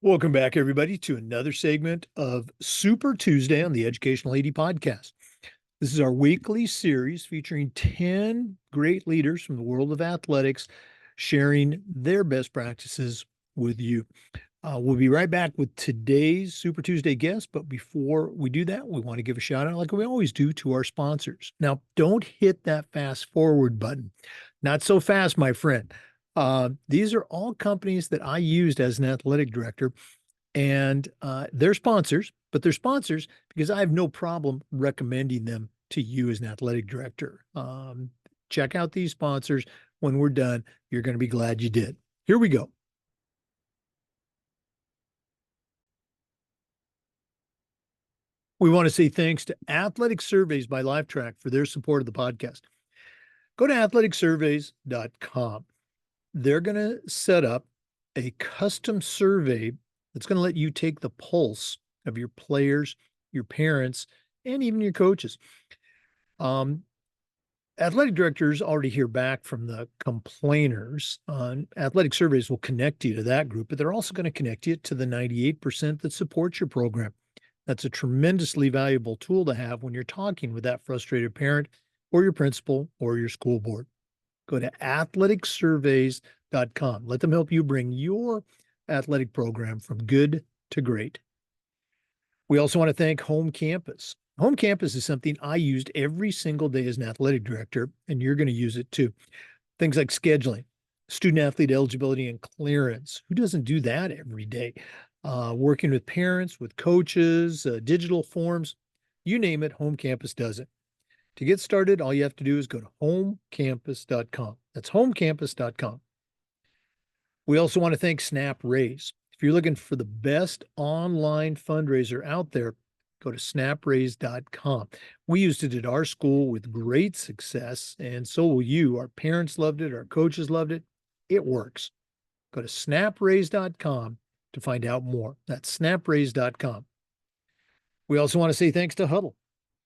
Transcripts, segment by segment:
Welcome back, everybody, to another segment of Super Tuesday on the Educational AD Podcast. This is our weekly series featuring 10 great leaders from the world of athletics sharing their best practices with you. We'll be right back with today's Super Tuesday guest, but before we do that, we want to give a shout out, like we always do, to our sponsors. Now, don't hit that fast forward button. Not so fast, my friend. These are all companies that I used as an athletic director, and they're sponsors, but they're sponsors because I have no problem recommending them to you as an athletic director. Check out these sponsors. When we're done, you're going to be glad you did. Here we go. We want to say thanks to Athletic Surveys by LifeTrack for their support of the podcast. Go to athleticsurveys.com. They're going to set up a custom survey that's going to let you take the pulse of your players, your parents, and even your coaches. Athletic directors already hear back from the complainers. Athletic Surveys will connect you to that group, but they're also going to connect you to the 98% that support your program. That's a tremendously valuable tool to have when you're talking with that frustrated parent or your principal or your school board. Go to athleticsurveys.com. Let them help you bring your athletic program from good to great. We also want to thank Home Campus. Home Campus is something I used every single day as an athletic director, and you're going to use it too. Things like scheduling, student athlete eligibility and clearance. Who doesn't do that every day? Working with parents, with coaches, digital forms, you name it, Home Campus does it. To get started, all you have to do is go to homecampus.com. That's homecampus.com. We also want to thank Snap Raise. If you're looking for the best online fundraiser out there, go to snapraise.com. We used it at our school with great success, and so will you. Our parents loved it. Our coaches loved it. It works. Go to snapraise.com to find out more. That's snapraise.com. We also want to say thanks to Huddle.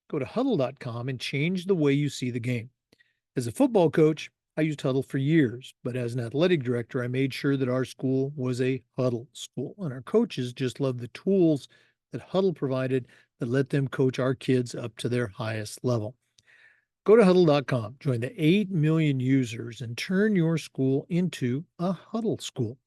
Go to huddle.com and change the way you see the game. As a football coach, I used Huddle for years, but as an athletic director, I made sure that our school was a Huddle school, and our coaches just loved the tools that Huddle provided that let them coach our kids up to their highest level. Go to huddle.com, join the 8 million users, and turn your school into a Huddle school.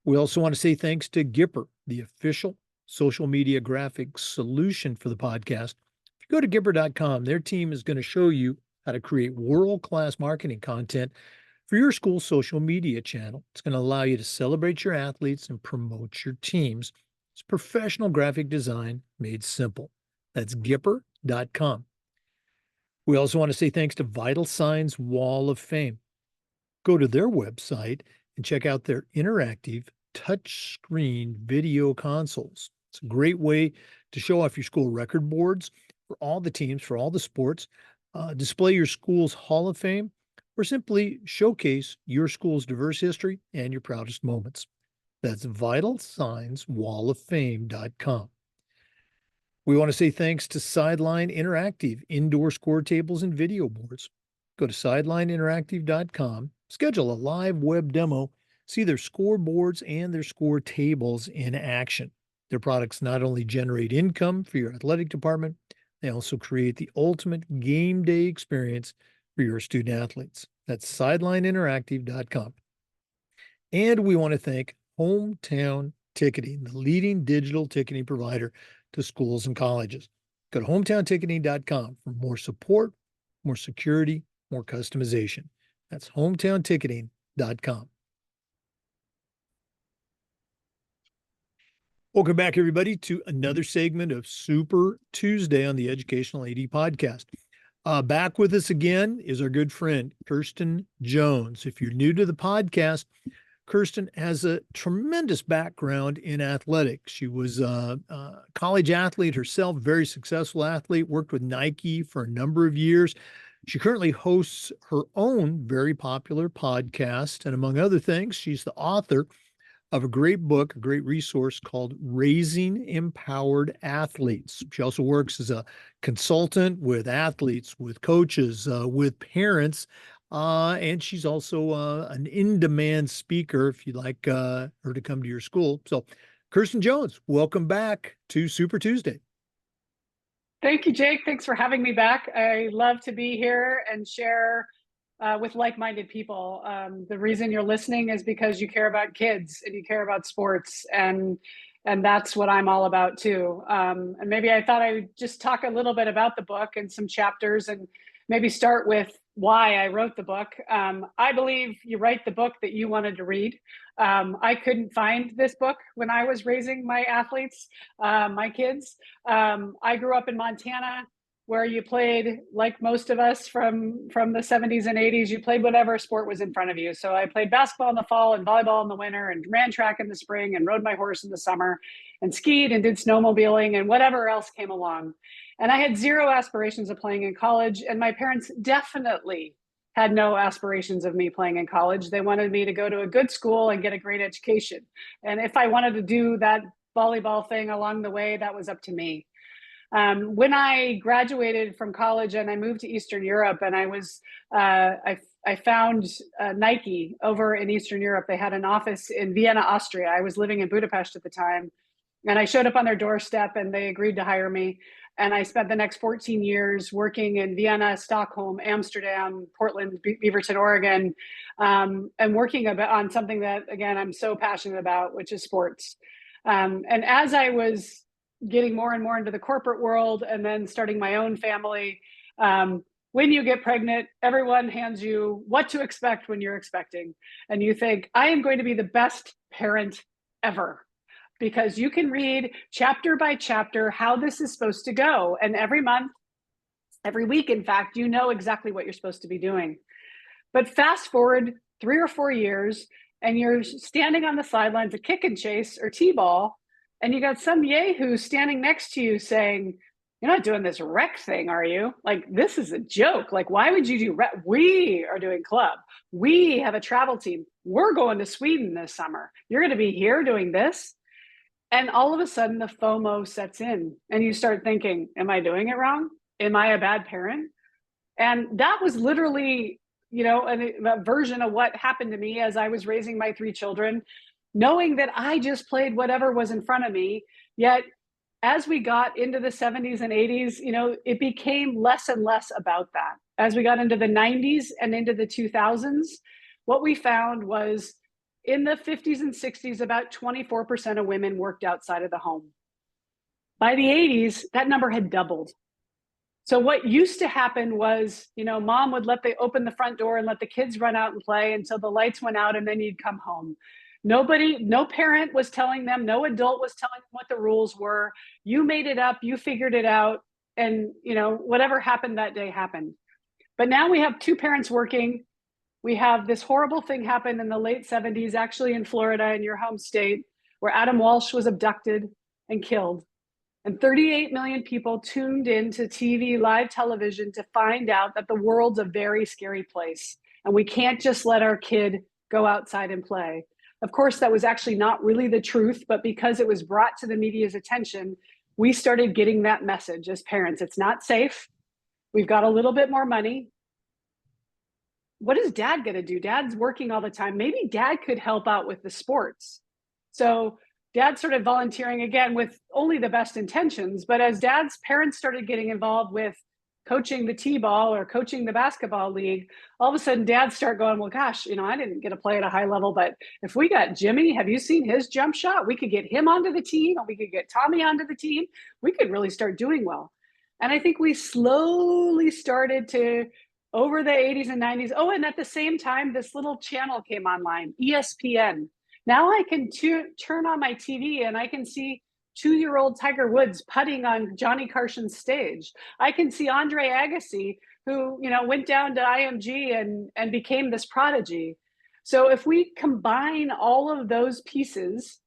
We also want to say thanks to Gipper, the official social media graphics solution for the podcast. If you go to Gipper.com, their team is going to show you how to create world-class marketing content for your school's social media channel. It's going to allow you to celebrate your athletes and promote your teams. It's professional graphic design made simple. That's Gipper.com. We also want to say thanks to Vital Signs Wall of Fame. Go to their website and check out their interactive touchscreen video consoles. It's a great way to show off your school record boards for all the teams, for all the sports, display your school's Hall of Fame, or simply showcase your school's diverse history and your proudest moments. That's vitalsignswalloffame.com. We want to say thanks to Sideline Interactive indoor score tables and video boards. Go to sidelineinteractive.com, schedule a live web demo, see their scoreboards and their score tables in action. Their products not only generate income for your athletic department, they also create the ultimate game day experience for your student athletes. That's sidelineinteractive.com. And we want to thank Hometown Ticketing, the leading digital ticketing provider to schools and colleges. Go to hometownticketing.com for more support, more security, more customization. That's hometownticketing.com. Welcome back, everybody, to another segment of Super Tuesday on the Educational AD Podcast. Back with us again is our good friend, Kirsten Jones. If you're new to the podcast, Kirsten has a tremendous background in athletics. She was a college athlete herself, very successful athlete, worked with Nike for a number of years. She currently hosts her own very popular podcast, and among other things, she's the author of a great book, a great resource called Raising Empowered Athletes. She also works as a consultant with athletes, with coaches, with parents And she's also an in-demand speaker if you'd like her to come to your school. So, Kirsten Jones, welcome back to Super Tuesday. Thank you, Jake. Thanks for having me back. I love to be here and share with like-minded people. The reason you're listening is because you care about kids and you care about sports, and that's what I'm all about too. And maybe I thought I would just talk a little bit about the book and some chapters, and maybe start with why I wrote the book. I believe you write the book that you wanted to read. I couldn't find this book when I was raising my athletes, my kids. I grew up in Montana, where you played, like most of us from the 70s and 80s, you played whatever sport was in front of you. So I played basketball in the fall and volleyball in the winter and ran track in the spring and rode my horse in the summer and skied and did snowmobiling and whatever else came along. And I had zero aspirations of playing in college, and my parents definitely had no aspirations of me playing in college. They wanted me to go to a good school and get a great education. And if I wanted to do that volleyball thing along the way, that was up to me. When I graduated from college and I moved to Eastern Europe, and I found Nike over in Eastern Europe. They had an office in Vienna, Austria. I was living in Budapest at the time, and I showed up on their doorstep and they agreed to hire me. And I spent the next 14 years working in Vienna, Stockholm, Amsterdam, Portland, Beaverton, Oregon, and working on something that, again, I'm so passionate about, which is sports. And as I was getting more and more into the corporate world and then starting my own family, when you get pregnant, everyone hands you what to expect when you're expecting. And you think, I am going to be the best parent ever, because you can read chapter by chapter how this is supposed to go. And every month, every week, in fact, you know exactly what you're supposed to be doing. But fast forward 3 or 4 years, and you're standing on the sidelines of kick and chase or t-ball, and you got some yahoo standing next to you saying, you're not doing this rec thing, are you? Like, this is a joke. Like, why would you do rec? We are doing club. We have a travel team. We're going to Sweden this summer. You're going to be here doing this? And all of a sudden, the FOMO sets in, and you start thinking, am I doing it wrong? Am I a bad parent? And that was literally, a version of what happened to me as I was raising my 3 children, knowing that I just played whatever was in front of me. Yet, as we got into the 70s and 80s, it became less and less about that. As we got into the 90s and into the 2000s, what we found was, in the 50s and 60s, about 24% of women worked outside of the home. By the 80s, that number had doubled. So what used to happen was, mom would open the front door and let the kids run out and play until the lights went out, and then you'd come home. No parent was telling them, no adult was telling them what the rules were. You made it up, you figured it out, and whatever happened that day happened. But now we have 2 parents working. We have this horrible thing happen in the late 70s, actually in Florida, in your home state, where Adam Walsh was abducted and killed. And 38 million people tuned into TV, live television, to find out that the world's a very scary place. And we can't just let our kid go outside and play. Of course, that was actually not really the truth, but because it was brought to the media's attention, we started getting that message as parents. It's not safe. We've got a little bit more money. What is dad going to do? Dad's working all the time. Maybe dad could help out with the sports. So dad started volunteering, again, with only the best intentions. But as dad's parents started getting involved with coaching the t-ball or coaching the basketball league, all of a sudden dads start going, well, gosh, I didn't get to play at a high level, but if we got Jimmy, have you seen his jump shot? We could get him onto the team, or we could get Tommy onto the team. We could really start doing well. And I think we slowly started to, over the 80s and 90s. Oh, and at the same time, this little channel came online, ESPN. Now I can turn on my TV and I can see 2-year-old Tiger Woods putting on Johnny Carson's stage. I can see Andre Agassi, who went down to IMG and became this prodigy. So if we combine all of those pieces,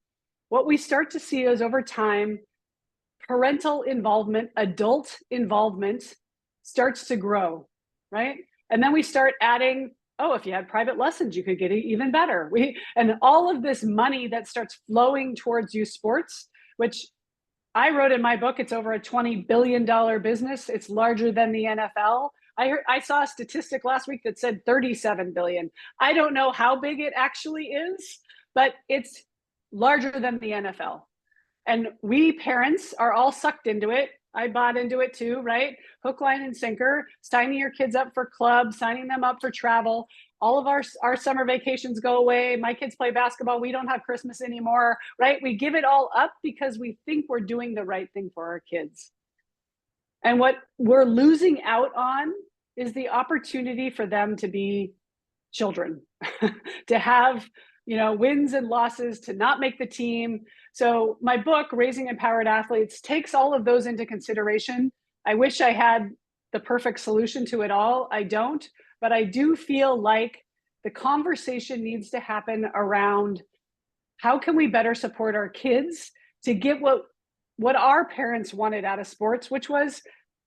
what we start to see is, over time, parental involvement, adult involvement starts to grow, right? And then we start adding, oh, if you had private lessons, you could get it even better. And all of this money that starts flowing towards youth sports, which I wrote in my book, it's over a $20 billion business. It's larger than the NFL. I saw a statistic last week that said 37 billion. I don't know how big it actually is, but it's larger than the NFL. And we parents are all sucked into it. I bought into it too, right? Hook, line, and sinker, signing your kids up for clubs, signing them up for travel. All of our summer vacations go away. My kids play basketball. We don't have Christmas anymore, right? We give it all up because we think we're doing the right thing for our kids. And what we're losing out on is the opportunity for them to be children, to have, wins and losses, to not make the team. So my book, Raising Empowered Athletes, takes all of those into consideration. I wish I had the perfect solution to it all. I don't, but I do feel like the conversation needs to happen around how can we better support our kids to get what our parents wanted out of sports, which was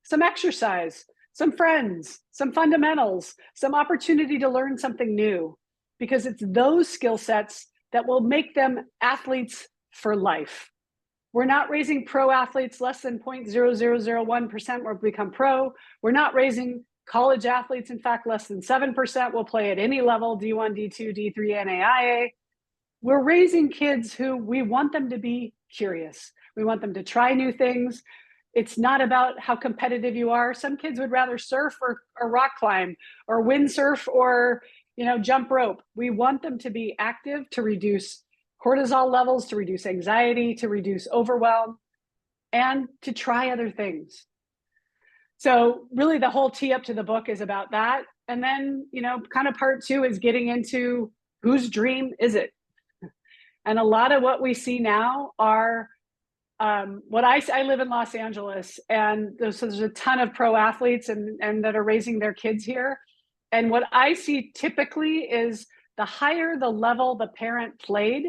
some exercise, some friends, some fundamentals, some opportunity to learn something new, because it's those skill sets that will make them athletes for life. We're not raising pro athletes less than 0.0001% will become pro. We're not raising college athletes, in fact, less than 7% will play at any level, D1, D2, D3, NAIA. We're raising kids who we want them to be curious. We want them to try new things. It's not about how competitive you are. Some kids would rather surf or rock climb or windsurf or jump rope. We want them to be active, to reduce cortisol levels, to reduce anxiety, to reduce overwhelm, and to try other things. So really the whole tee up to the book is about that. And then, kind of part two is getting into whose dream is it? And a lot of what we see now are I live in Los Angeles, and there's a ton of pro athletes and that are raising their kids here. And what I see typically is the higher the level the parent played,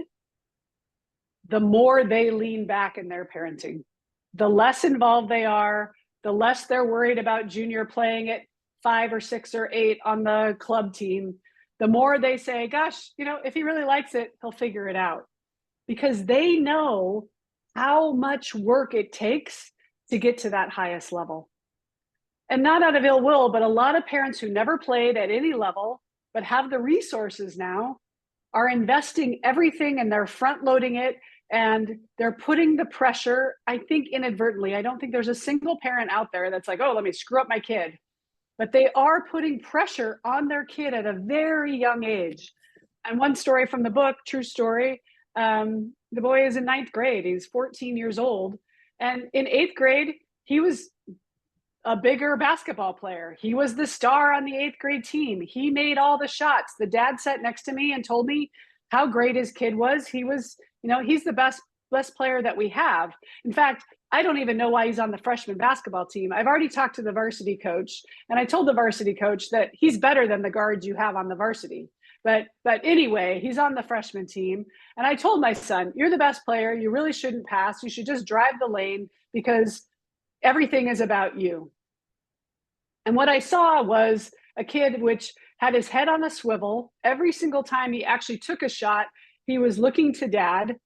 the more they lean back in their parenting. The less involved they are, the less they're worried about junior playing at 5 or 6 or 8 on the club team, the more they say, gosh, if he really likes it, he'll figure it out. Because they know how much work it takes to get to that highest level. And not out of ill will, but a lot of parents who never played at any level, but have the resources now, are investing everything and they're front loading it, and they're putting the pressure, I think inadvertently. I don't think there's a single parent out there that's like, oh, let me screw up my kid. But they are putting pressure on their kid at a very young age. And one story from the book, true story, the boy is in 9th grade. He's 14 years old. And in 8th grade, he was a bigger basketball player. He was the star on the 8th grade team. He made all the shots. The dad sat next to me and told me how great his kid was. He was, he's the best player that we have. In fact, I don't even know why he's on the freshman basketball team. I've already talked to the varsity coach, and I told the varsity coach that he's better than the guards you have on the varsity. But anyway, he's on the freshman team. And I told my son, you're the best player. You really shouldn't pass. You should just drive the lane because everything is about you. And what I saw was a kid which had his head on a swivel. Every single time he actually took a shot, he was looking to dad.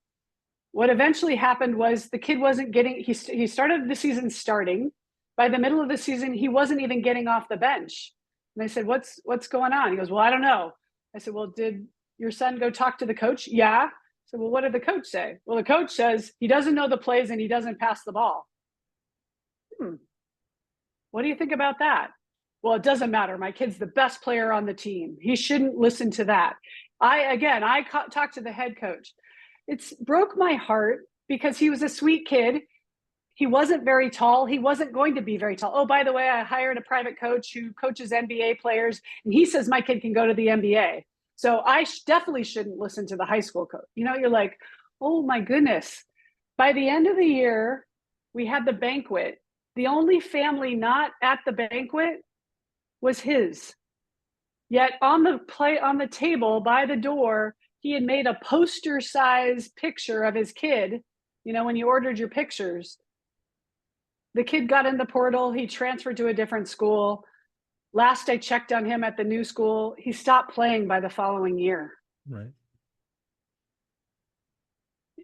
What eventually happened was the kid wasn't getting, he started the season starting. By the middle of the season, he wasn't even getting off the bench. And I said, what's going on? He goes, well, I don't know. I said, well, did your son go talk to the coach? Yeah. I said, well, what did the coach say? Well, the coach says he doesn't know the plays and he doesn't pass the ball. What do you think about that? Well, it doesn't matter. My kid's the best player on the team. He shouldn't listen to that. I talked to the head coach. It's broke my heart because he was a sweet kid. He wasn't very tall. He wasn't going to be very tall. Oh, by the way, I hired a private coach who coaches NBA players, and he says my kid can go to the NBA. So I definitely shouldn't listen to the high school coach. You're like, oh my goodness. By the end of the year, we had the banquet. The only family not at the banquet was his. Yet on the table by the door, he had made a poster-sized picture of his kid. When you ordered your pictures, the kid got in the portal. He transferred to a different school. Last I checked on him at the new school, he stopped playing by the following year. Right.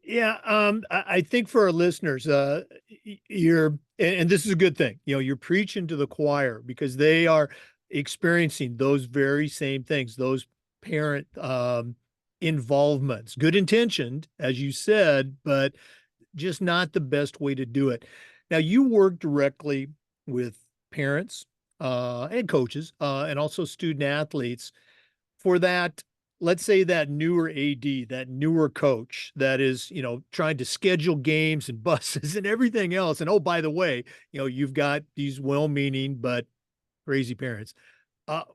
Yeah. I think for our listeners, you're And this is a good thing. You're preaching to the choir because they are experiencing those very same things, those parent involvements, good intentioned, as you said, but just not the best way to do it. Now, you work directly with parents and coaches and also student athletes for that. Let's say that newer AD, that newer coach that is, trying to schedule games and buses and everything else. And oh, by the way, you've got these well-meaning but crazy parents.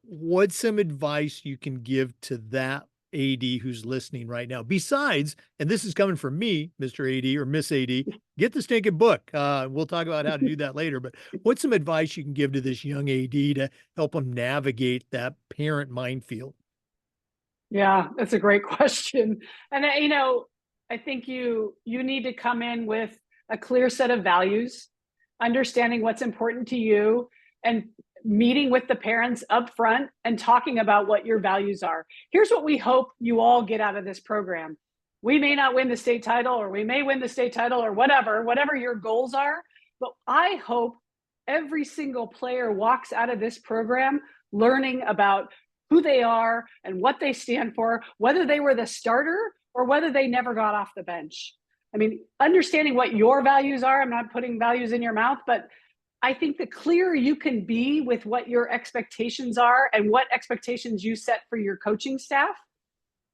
What's some advice you can give to that AD who's listening right now? Besides, and this is coming from me, Mr. AD or Miss AD, get the stinking book. We'll talk about how to do that later. But what's some advice you can give to this young AD to help them navigate that parent minefield? Yeah, that's a great question. And I think you need to come in with a clear set of values, understanding what's important to you, and meeting with the parents up front and talking about what your values are. Here's what we hope you all get out of this program. We may not win the state title, or we may win the state title, or whatever your goals are, but I hope every single player walks out of this program learning about who they are and what they stand for, whether they were the starter or whether they never got off the bench. I mean, understanding what your values are, I'm not putting values in your mouth, but I think the clearer you can be with what your expectations are and what expectations you set for your coaching staff,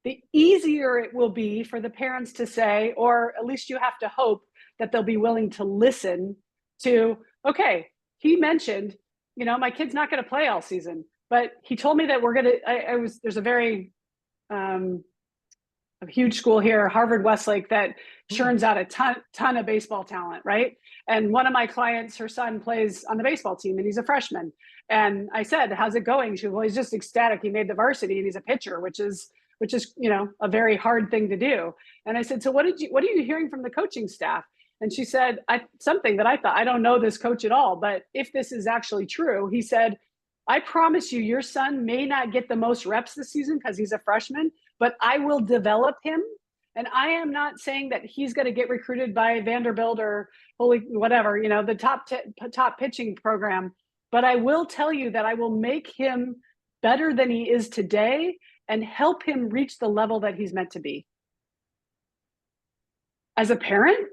the easier it will be for the parents to say, or at least you have to hope that they'll be willing to listen to, okay, he mentioned, my kid's not going to play all season, but he told me that we're going to, there's a very, a huge school here, Harvard Westlake, that churns out a ton of baseball talent, right? And one of my clients, her son plays on the baseball team and he's a freshman. And I said, how's it going? She goes, well, he's just ecstatic. He made the varsity and he's a pitcher, which is, a very hard thing to do. And I said, so what are you hearing from the coaching staff? And she said, something that I thought, I don't know this coach at all, but if this is actually true, he said, I promise you, your son may not get the most reps this season because he's a freshman, but I will develop him. And I am not saying that he's going to get recruited by Vanderbilt or holy whatever, the top pitching program. But I will tell you that I will make him better than he is today and help him reach the level that he's meant to be. As a parent,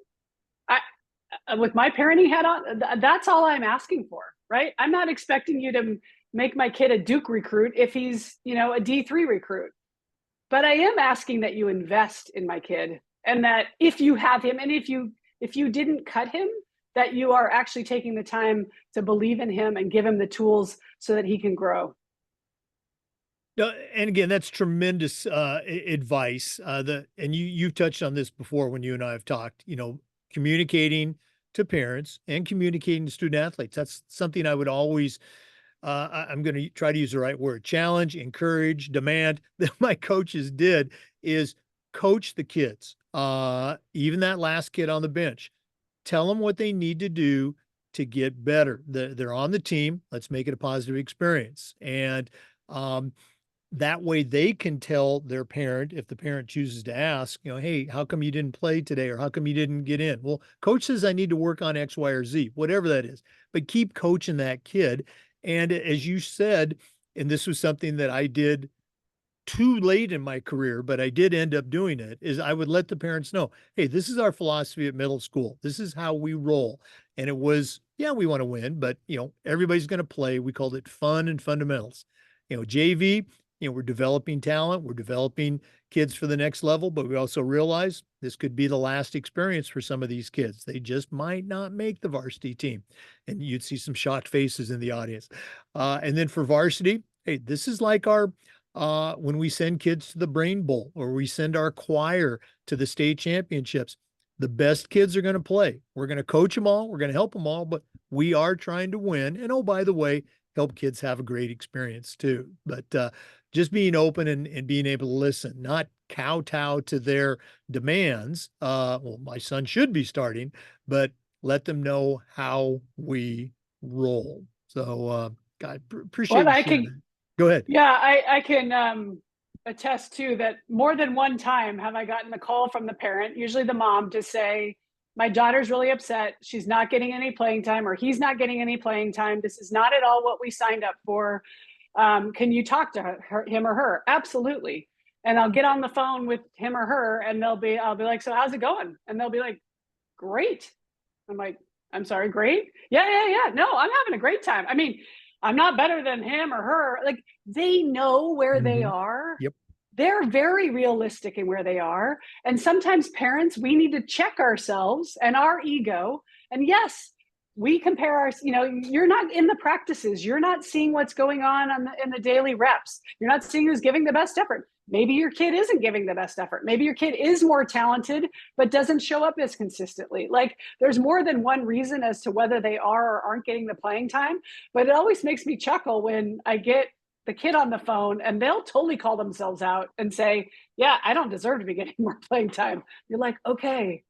with my parenting hat on, that's all I'm asking for, right? I'm not expecting you to make my kid a Duke recruit if he's, a D3 recruit. But I am asking that you invest in my kid, and that if you have him, and if you didn't cut him, that you are actually taking the time to believe in him and give him the tools so that he can grow. No, and again, that's tremendous advice. And you've touched on this before when you and I have talked. Communicating to parents and communicating to student athletes. That's something I would always. I'm going to try to use the right word: challenge, encourage, demand. That my coaches did is coach the kids. Even that last kid on the bench, tell them what they need to do to get better. They're on the team. Let's make it a positive experience. And that way they can tell their parent, if the parent chooses to ask, hey, how come you didn't play today? Or how come you didn't get in? Well, coach says I need to work on X, Y, or Z, whatever that is. But keep coaching that kid. And as you said, and this was something that I did too late in my career, but I did end up doing it, is I would let the parents know, hey, this is our philosophy at middle school. This is how we roll. And it was, yeah, we want to win, but everybody's going to play. We called it fun and fundamentals. JV, we're developing talent, we're developing kids for the next level, but we also realize this could be the last experience for some of these kids. They just might not make the varsity team. And you'd see some shocked faces in the audience. And then for varsity, hey, this is like our when we send kids to the Brain Bowl or we send our choir to the state championships. The best kids are going to play. We're going to coach them all. We're going to help them all, but we are trying to win. And oh, by the way, help kids have a great experience too. But just being open and being able to listen, not kowtow to their demands. Well, my son should be starting, but let them know how we roll. So, God, appreciate Well, you I sharing can, that. Go ahead. yeah, I can attest to that. More than one time have I gotten a call from the parent, usually the mom, to say, my daughter's really upset. She's not getting any playing time, or he's not getting any playing time. This is not at all what we signed up for. Can you talk to him or her? Absolutely. And I'll get on the phone with him or her, and I'll be like, so how's it going? And they'll be like, great. I'm like, I'm sorry, great? Yeah. No, I'm having a great time. I mean, I'm not better than him or her. Like, they know where they are. Yep. They're very realistic in where they are. And sometimes parents, we need to check ourselves and our ego. And yes, we compare our, you're not in the practices. You're not seeing what's going on in the daily reps. You're not seeing who's giving the best effort. Maybe your kid isn't giving the best effort. Maybe your kid is more talented, but doesn't show up as consistently. Like, there's more than one reason as to whether they are or aren't getting the playing time. But it always makes me chuckle when I get the kid on the phone and they'll totally call themselves out and say, yeah, I don't deserve to be getting more playing time. You're like, okay,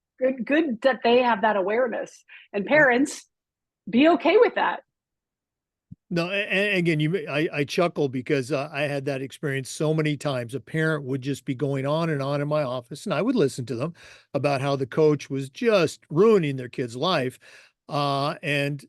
good that they have that awareness. And parents, be okay with that. No, and again, I chuckle because I had that experience so many times. A parent would just be going on in my office, and I would listen to them about how the coach was just ruining their kid's life. And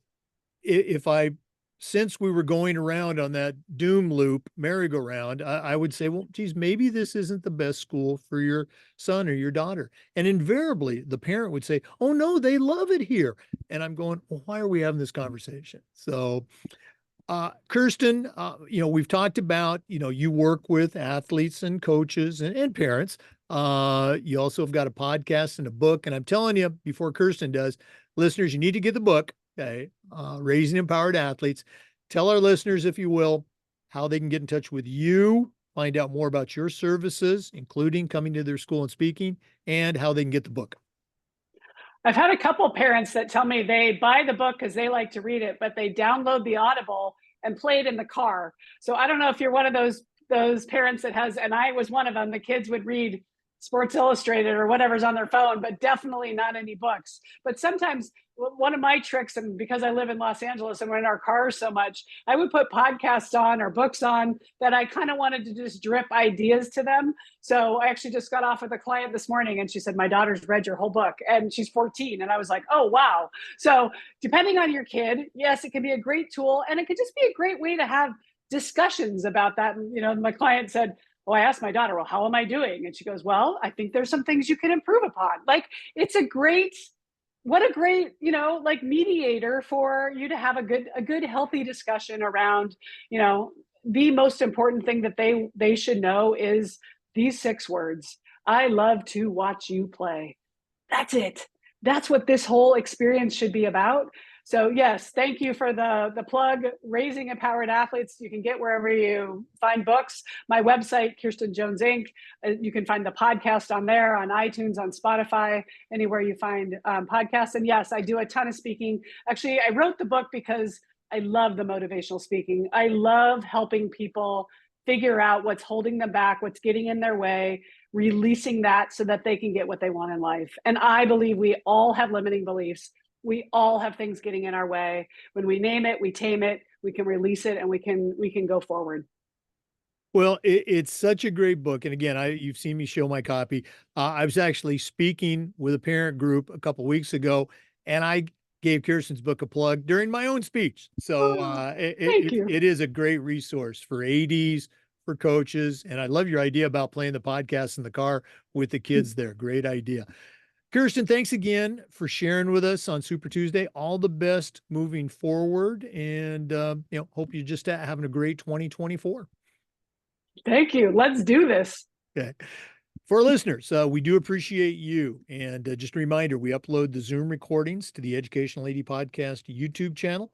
if I, since we were going around on that doom loop merry-go-round, I would say, well, geez, maybe this isn't the best school for your son or your daughter. And invariably, the parent would say, oh, no, they love it here. And I'm going, well, why are we having this conversation? So, Kirsten, we've talked about, you work with athletes and coaches and parents. You also have got a podcast and a book. And I'm telling you, before Kirsten does, listeners, you need to get the book, okay? Raising Empowered Athletes. Tell our listeners, if you will, how they can get in touch with you, find out more about your services, including coming to their school and speaking, and how they can get the book. I've had a couple parents that tell me they buy the book because they like to read it, but they download the Audible and play it in the car. So I don't know if you're one of those parents that has, and I was one of them, the kids would read Sports Illustrated or whatever's on their phone, but definitely not any books. But sometimes one of my tricks, and because I live in Los Angeles and we're in our cars so much, I would put podcasts on or books on that I kind of wanted to just drip ideas to them. So I actually just got off with a client this morning and she said, my daughter's read your whole book and she's 14. And I was like, oh, wow. So depending on your kid, yes, it can be a great tool, and it could just be a great way to have discussions about that. And, my client said, well, I asked my daughter, well, how am I doing? And she goes, well, I think there's some things you can improve upon. Like, it's what a great, like, mediator for you to have a good, healthy discussion around, the most important thing that they should know is these 6 words. I love to watch you play. That's it. That's what this whole experience should be about. So yes, thank you for the plug. Raising Empowered Athletes, you can get wherever you find books. My website, Kirsten Jones Inc. You can find the podcast on there, on iTunes, on Spotify, anywhere you find podcasts. And yes, I do a ton of speaking. Actually, I wrote the book because I love the motivational speaking. I love helping people figure out what's holding them back, what's getting in their way, releasing that so that they can get what they want in life. And I believe we all have limiting beliefs. We all have things getting in our way. When we name it, we tame it, we can release it, and we can go forward. Well, it's such a great book. And again, you've seen me show my copy. I was actually speaking with a parent group a couple weeks ago, and I gave Kirsten's book a plug during my own speech. So Thank you. it is a great resource for ADs, for coaches. And I love your idea about playing the podcast in the car with the kids there. Great idea. Kirsten, thanks again for sharing with us on Super Tuesday. All the best moving forward, and hope you're just having a great 2024. Thank you. Let's do this. Okay. For our listeners, we do appreciate you. And just a reminder, we upload the Zoom recordings to the Educational AD Podcast YouTube channel.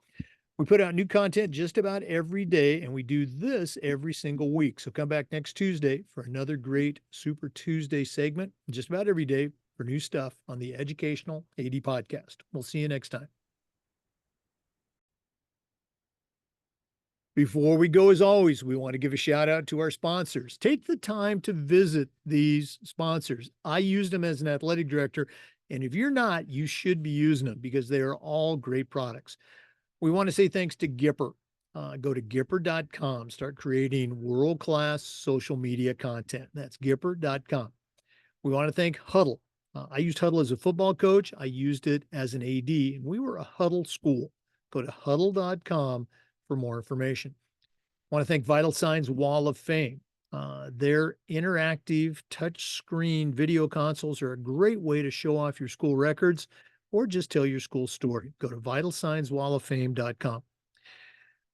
We put out new content just about every day, and we do this every single week. So come back next Tuesday for another great Super Tuesday segment, just about every day, for new stuff on the Educational AD Podcast. We'll see you next time. Before we go, as always, we want to give a shout out to our sponsors. Take the time to visit these sponsors. I used them as an athletic director, and if you're not, you should be using them because they are all great products. We want to say thanks to Gipper. Go to Gipper.com. Start creating world-class social media content. That's Gipper.com. We want to thank Huddle. I used Huddle as a football coach. I used it as an AD, and we were a Huddle school. Go to huddle.com for more information. I want to thank Vital Signs Wall of Fame. Their interactive touchscreen video consoles are a great way to show off your school records or just tell your school story. Go to vitalsignswalloffame.com. I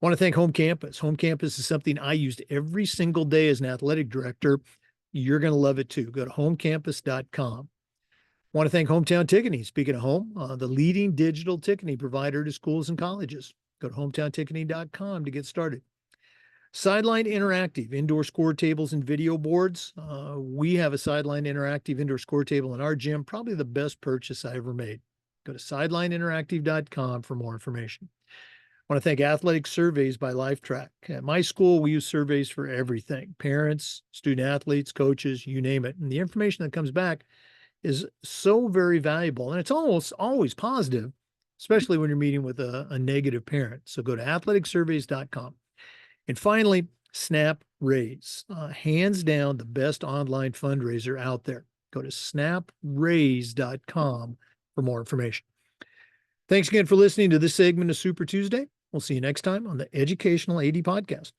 want to thank Home Campus. Home Campus is something I used every single day as an athletic director. You're going to love it too. Go to homecampus.com. I want to thank Hometown Ticketing. Speaking of home, the leading digital ticketing provider to schools and colleges. Go to hometownticketing.com to get started. Sideline Interactive, indoor score tables and video boards. We have a Sideline Interactive indoor score table in our gym, probably the best purchase I ever made. Go to sidelineinteractive.com for more information. I want to thank Athletic Surveys by LifeTrack. At my school, we use surveys for everything: parents, student athletes, coaches, you name it. And the information that comes back is so very valuable. And it's almost always positive, especially when you're meeting with a negative parent. So go to athleticsurveys.com. And finally, Snap Raise, hands down the best online fundraiser out there. Go to snapraise.com for more information. Thanks again for listening to this segment of Super Tuesday. We'll see you next time on the Educational AD Podcast.